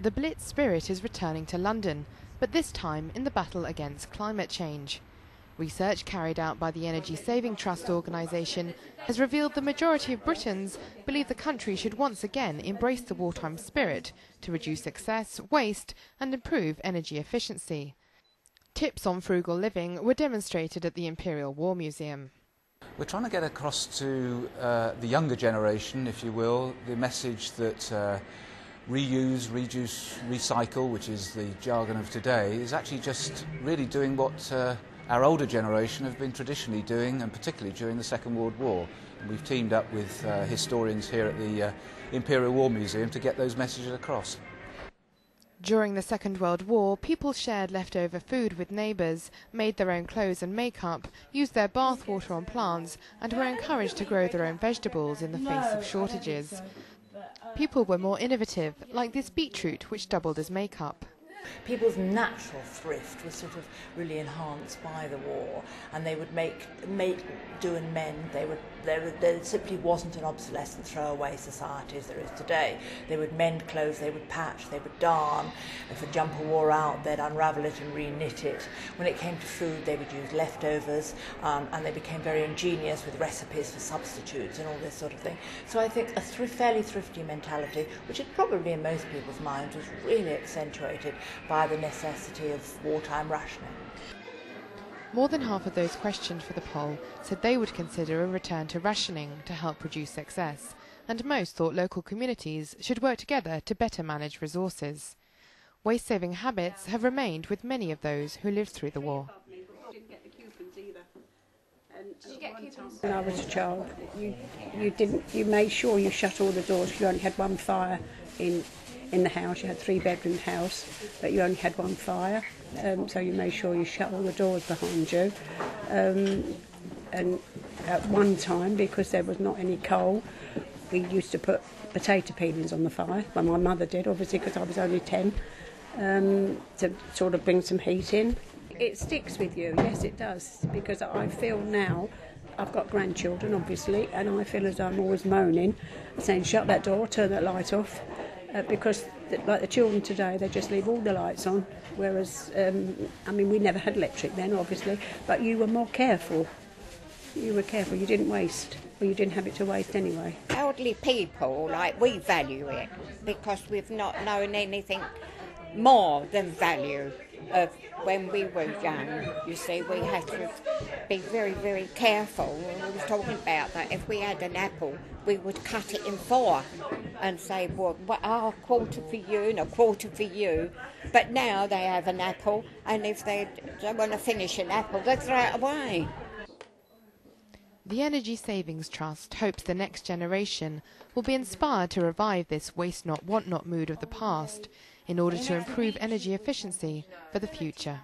The Blitz spirit is returning to London, but this time in the battle against climate change. Research carried out by the Energy Saving Trust organisation has revealed the majority of Britons believe the country should once again embrace the wartime spirit to reduce excess, waste and improve energy efficiency. Tips on frugal living were demonstrated at the Imperial War Museum. We're trying to get across to the younger generation, if you will, the message that reuse, reduce, recycle, which is the jargon of today, is actually just really doing what our older generation have been traditionally doing, and particularly during the Second World War. And we've teamed up with historians here at the Imperial War Museum to get those messages across. During the Second World War, people shared leftover food with neighbours, made their own clothes and makeup, used their bath water on plants and were encouraged to grow their own vegetables in the face of shortages. People were more innovative, like this beetroot which doubled as makeup. People's natural thrift was sort of really enhanced by the war, and they would make do and mend. There simply wasn't an obsolescent throwaway society as there is today. They would mend clothes, they would patch, they would darn. If a jumper wore out, they'd unravel it and re-knit it. When it came to food, they would use leftovers, and they became very ingenious with recipes for substitutes and all this sort of thing. So I think a fairly thrifty mentality, which is probably in most people's minds, was really accentuated by the necessity of wartime rationing. More than half of those questioned for the poll said they would consider a return to rationing to help reduce excess, and most thought local communities should work together to better manage resources. Waste-saving habits have remained with many of those who lived through the war. When I was a child, you made sure you shut all the doors. You only had one fire in the house. You had 3-bedroom house, but you only had one fire, so you made sure you shut all the doors behind you. And at one time, because there was not any coal, we used to put potato peelings on the fire. Well, my mother did, obviously, because I was only 10, to sort of bring some heat in. It sticks with you, yes it does, because I feel now, I've got grandchildren obviously, and I feel as though I'm always moaning, saying shut that door, turn that light off, because like the children today, they just leave all the lights on, whereas, I mean, we never had electric then obviously, but you were more careful. You were careful, you didn't waste, or you didn't have it to waste anyway. Elderly people, like, we value it because we've not known anything more than value of when we were young. You see, we had to be very, very careful. We were talking about that if we had an apple, we would cut it in 4 and say, well, a quarter for you and a quarter for you. But now they have an apple, and if they don't want to finish an apple, they throw it away. The Energy Savings Trust hopes the next generation will be inspired to revive this waste not, want not mood of the past in order to improve energy efficiency for the future.